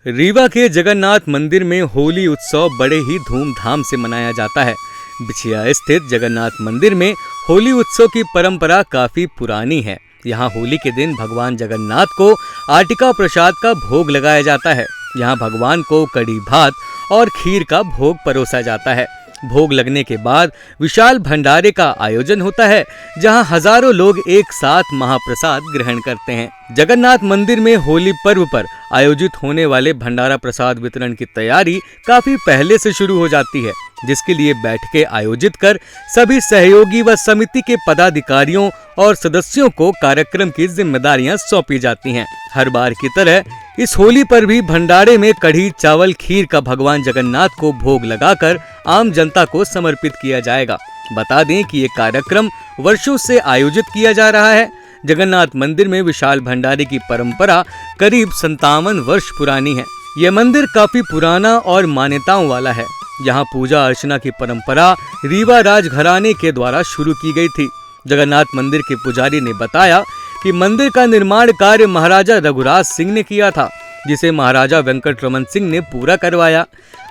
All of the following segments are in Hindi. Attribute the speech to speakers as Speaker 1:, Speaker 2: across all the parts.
Speaker 1: रीवा के जगन्नाथ मंदिर में होली उत्सव बड़े ही धूमधाम से मनाया जाता है। बिछिया स्थित जगन्नाथ मंदिर में होली उत्सव की परंपरा काफी पुरानी है। यहाँ होली के दिन भगवान जगन्नाथ को आटिका प्रसाद का भोग लगाया जाता है। यहाँ भगवान को कड़ी भात और खीर का भोग परोसा जाता है। भोग लगने के बाद विशाल भंडारे का आयोजन होता है, जहां हजारों लोग एक साथ महाप्रसाद ग्रहण करते हैं। जगन्नाथ मंदिर में होली पर्व पर आयोजित होने वाले भंडारा प्रसाद वितरण की तैयारी काफी पहले से शुरू हो जाती है, जिसके लिए बैठकें आयोजित कर सभी सहयोगी व समिति के पदाधिकारियों और सदस्यों को कार्यक्रम की जिम्मेदारियां सौंपी जाती हैं। हर बार की तरह इस होली पर भी भंडारे में कढ़ी चावल खीर का भगवान जगन्नाथ को भोग लगाकर आम जनता को समर्पित किया जाएगा। बता दें कि ये कार्यक्रम वर्षों से आयोजित किया जा रहा है। जगन्नाथ मंदिर में विशाल भंडारे की परंपरा करीब 57 वर्ष पुरानी है। यह मंदिर काफी पुराना और मान्यताओं वाला है। यहाँ पूजा अर्चना की परंपरा रीवा राजघराने के द्वारा शुरू की गई थी। जगन्नाथ मंदिर के पुजारी ने बताया कि मंदिर का निर्माण कार्य महाराजा रघुराज सिंह ने किया था, जिसे महाराजा वेंकटरमन सिंह ने पूरा करवाया।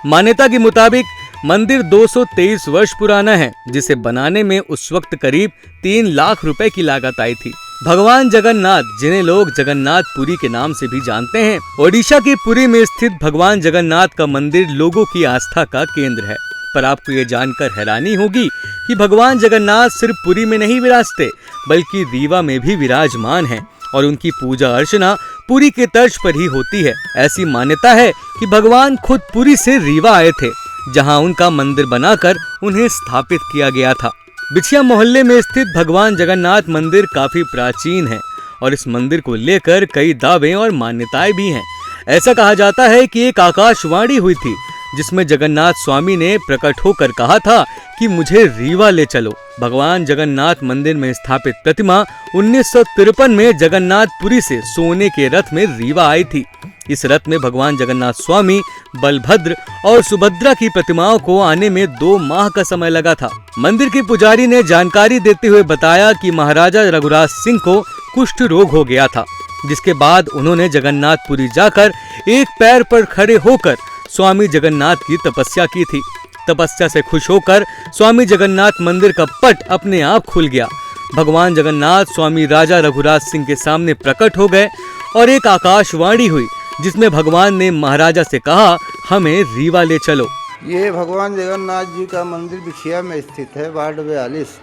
Speaker 1: मान्यता के मुताबिक मंदिर 223 वर्ष पुराना है, जिसे बनाने में उस वक्त करीब 3 लाख रुपए की लागत आई थी। भगवान जगन्नाथ, जिन्हें लोग जगन्नाथ पुरी के नाम से भी जानते हैं, ओडिशा के पुरी में स्थित भगवान जगन्नाथ का मंदिर लोगों की आस्था का केंद्र है। पर आपको ये जानकर हैरानी होगी कि भगवान जगन्नाथ सिर्फ पुरी में नहीं विराजते, बल्कि रीवा में भी विराजमान हैं और उनकी पूजा अर्चना पुरी के तर्ज पर ही होती है। ऐसी मान्यता है कि भगवान खुद पुरी से रीवा आए थे, जहां उनका मंदिर बनाकर उन्हें स्थापित किया गया था। बिछिया मोहल्ले में स्थित भगवान जगन्नाथ मंदिर काफी प्राचीन है और इस मंदिर को लेकर कई दावे और मान्यताएं भी हैं। ऐसा कहा जाता है कि एक आकाशवाणी हुई थी, जिसमें जगन्नाथ स्वामी ने प्रकट होकर कहा था कि मुझे रीवा ले चलो। भगवान जगन्नाथ मंदिर में स्थापित प्रतिमा 1953 में जगन्नाथपुरी से सोने के रथ में रीवा आई थी। इस रथ में भगवान जगन्नाथ स्वामी, बलभद्र और सुभद्रा की प्रतिमाओं को आने में 2 माह का समय लगा था। मंदिर के पुजारी ने जानकारी देते हुए बताया कि महाराजा रघुराज सिंह को कुष्ठ रोग हो गया था, जिसके बाद उन्होंने जगन्नाथपुरी जाकर एक पैर पर खड़े होकर स्वामी जगन्नाथ की तपस्या की थी। तपस्या से खुश होकर स्वामी जगन्नाथ मंदिर का पट अपने आप खुल गया। भगवान जगन्नाथ स्वामी राजा रघुराज सिंह के सामने प्रकट हो गए और एक आकाशवाणी हुई, जिसमें भगवान ने महाराजा से कहा, हमें रीवा ले चलो।
Speaker 2: ये भगवान जगन्नाथ जी का मंदिर बिछिया में स्थित है, वार्ड 42।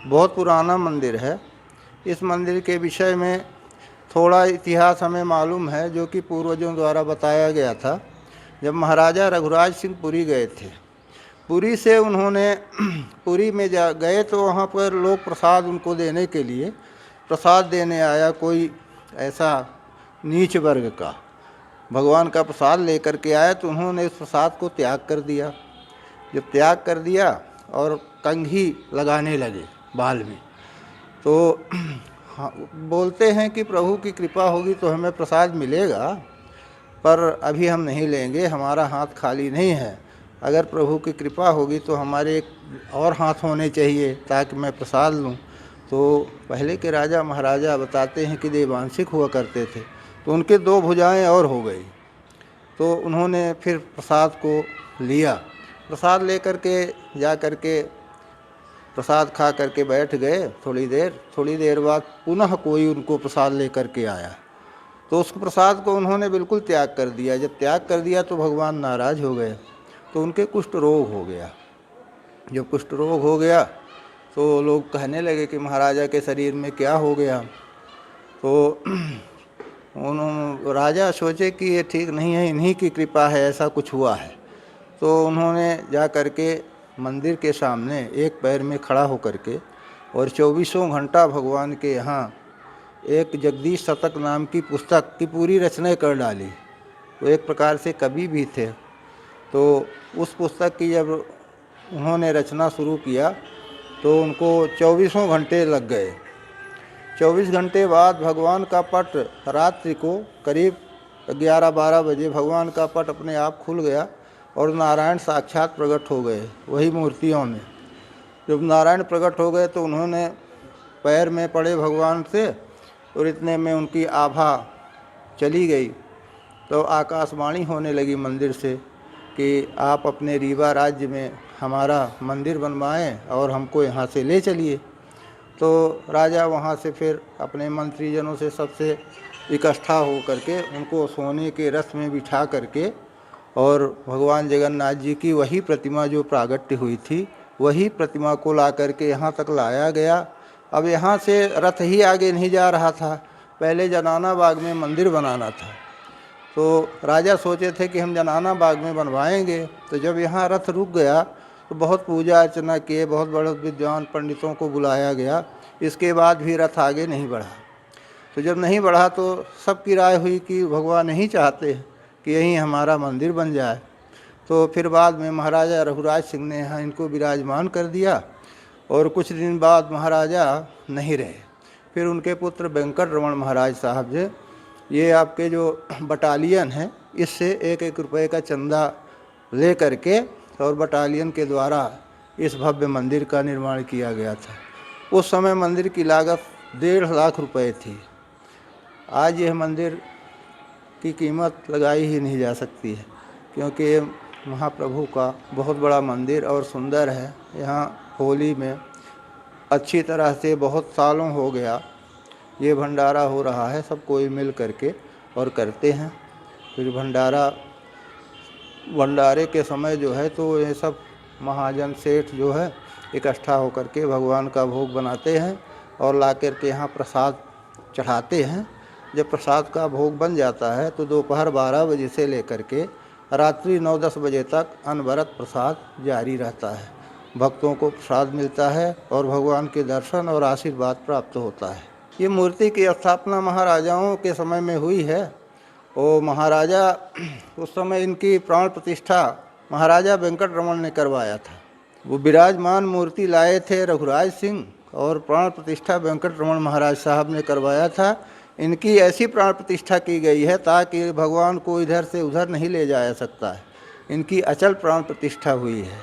Speaker 2: बहुत पुराना मंदिर है। इस मंदिर के विषय में थोड़ा इतिहास हमें मालूम है, जो कि पूर्वजों द्वारा बताया गया था। जब महाराजा रघुराज सिंह पुरी गए थे, पुरी से उन्होंने पुरी में गए तो वहाँ पर लोग प्रसाद उनको देने के लिए प्रसाद देने आया कोई ऐसा नीच वर्ग का। भगवान का प्रसाद लेकर के आया तो उन्होंने इस प्रसाद को त्याग कर दिया। जब त्याग कर दिया और कंघी लगाने लगे बाल में, तो बोलते हैं कि प्रभु की कृपा होगी तो हमें प्रसाद मिलेगा, पर अभी हम नहीं लेंगे, हमारा हाथ खाली नहीं है। अगर प्रभु की कृपा होगी तो हमारे एक और हाथ होने चाहिए ताकि मैं प्रसाद लूं। तो पहले के राजा महाराजा बताते हैं कि देवांशिक हुआ करते थे, तो उनके 2 भुजाएं और हो गई। तो उन्होंने फिर प्रसाद को लिया। प्रसाद लेकर के जा कर के प्रसाद खा करके बैठ गए। थोड़ी देर बाद पुनः कोई उनको प्रसाद लेकर के आया, तो उस प्रसाद को उन्होंने बिल्कुल त्याग कर दिया। जब त्याग कर दिया तो भगवान नाराज़ हो गए, तो उनके कुष्ठ रोग हो गया। जब कुष्ठ रोग हो गया तो लोग कहने लगे कि महाराजा के शरीर में क्या हो गया। तो राजा सोचे कि ये ठीक नहीं है, इन्हीं की कृपा है, ऐसा कुछ हुआ है। तो उन्होंने जा कर के मंदिर के सामने एक पैर में खड़ा होकर के और 24 घंटा भगवान के यहाँ एक जगदीश शतक नाम की पुस्तक की पूरी रचना कर डाली। तो एक प्रकार से कवि भी थे। तो उस पुस्तक की जब उन्होंने रचना शुरू किया तो उनको 24 घंटे लग गए। 24 घंटे बाद भगवान का पट रात्रि को करीब 11-12 बजे भगवान का पट अपने आप खुल गया और नारायण साक्षात प्रकट हो गए वही मूर्तियों में। जब नारायण प्रकट हो गए तो उन्होंने पैर में पड़े भगवान से और इतने में उनकी आभा चली गई। तो आकाशवाणी होने लगी मंदिर से कि आप अपने रीवा राज्य में हमारा मंदिर बनवाएं और हमको यहाँ से ले चलिए। तो राजा वहाँ से फिर अपने मंत्रीजनों से सबसे इकट्ठा हो करके उनको सोने के रथ में बिठा करके और भगवान जगन्नाथ जी की वही प्रतिमा जो प्रागट्य हुई थी वही प्रतिमा को ला करके यहाँ तक लाया गया। अब यहाँ से रथ ही आगे नहीं जा रहा था, पहले जनाना बाग में मंदिर बनाना था। तो राजा सोचे थे कि हम जनाना बाग में बनवाएंगे। तो जब यहाँ रथ रुक गया तो बहुत पूजा अर्चना किए, बहुत बड़े विद्वान पंडितों को बुलाया गया। इसके बाद भी रथ आगे नहीं बढ़ा। तो जब नहीं बढ़ा तो सबकी राय हुई कि भगवान नहीं चाहते कि यहीं हमारा मंदिर बन जाए। तो फिर बाद में महाराजा रघुराज सिंह ने यहाँ इनको विराजमान कर दिया और कुछ दिन बाद महाराजा नहीं रहे। फिर उनके पुत्र वेंकट रमन महाराज साहब जी, ये आपके जो बटालियन है इससे 1-1 रुपये का चंदा ले करके और बटालियन के द्वारा इस भव्य मंदिर का निर्माण किया गया था। उस समय मंदिर की लागत 1.5 लाख रुपए थी। आज यह मंदिर की कीमत लगाई ही नहीं जा सकती है, क्योंकि ये महाप्रभु का बहुत बड़ा मंदिर और सुंदर है। यहाँ होली में अच्छी तरह से बहुत सालों हो गया ये भंडारा हो रहा है, सब कोई मिल करके और करते हैं। फिर भंडारे के समय जो है तो ये सब महाजन सेठ जो है इकट्ठा होकर के भगवान का भोग बनाते हैं और ला कर के यहाँ प्रसाद चढ़ाते हैं। जब प्रसाद का भोग बन जाता है तो दोपहर 12 बजे से लेकर के रात्रि 9-10 बजे तक अनवरत प्रसाद जारी रहता है। भक्तों को प्रसाद मिलता है और भगवान के दर्शन और आशीर्वाद प्राप्त होता है। ये मूर्ति की स्थापना महाराजाओं के समय में हुई है। और महाराजा उस समय इनकी प्राण प्रतिष्ठा महाराजा वेंकट रमन ने करवाया था। वो विराजमान मूर्ति लाए थे रघुराज सिंह और प्राण प्रतिष्ठा वेंकट रमन महाराज साहब ने करवाया था। इनकी ऐसी प्राण प्रतिष्ठा की गई है ताकि भगवान को इधर से उधर नहीं ले जाया सकता है। इनकी अचल प्राण प्रतिष्ठा हुई है।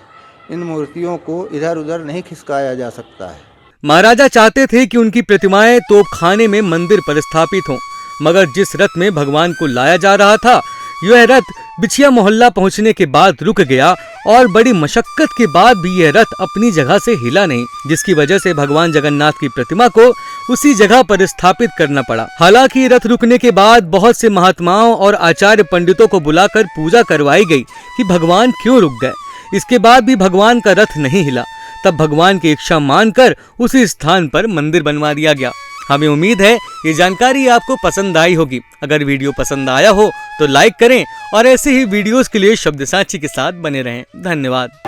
Speaker 2: इन मूर्तियों को इधर उधर नहीं खिसकाया जा सकता है।
Speaker 1: महाराजा चाहते थे कि उनकी प्रतिमाएं तोपखाने में मंदिर पर स्थापित हों, मगर जिस रथ में भगवान को लाया जा रहा था यह रथ बिछिया मोहल्ला पहुंचने के बाद रुक गया और बड़ी मशक्कत के बाद भी यह रथ अपनी जगह से हिला नहीं, जिसकी वजह से भगवान जगन्नाथ की प्रतिमा को उसी जगह पर स्थापित करना पड़ा। हालांकि रथ रुकने के बाद बहुत से महात्माओं और आचार्य पंडितों को बुलाकर पूजा करवाई गई कि भगवान क्यों रुक गए। इसके बाद भी भगवान का रथ नहीं हिला। तब भगवान की इच्छा मानकर उसी स्थान पर मंदिर बनवा दिया गया। हमें उम्मीद है ये जानकारी आपको पसंद आई होगी। अगर वीडियो पसंद आया हो तो लाइक करें और ऐसे ही वीडियोस के लिए शब्द साची के साथ बने रहें। धन्यवाद।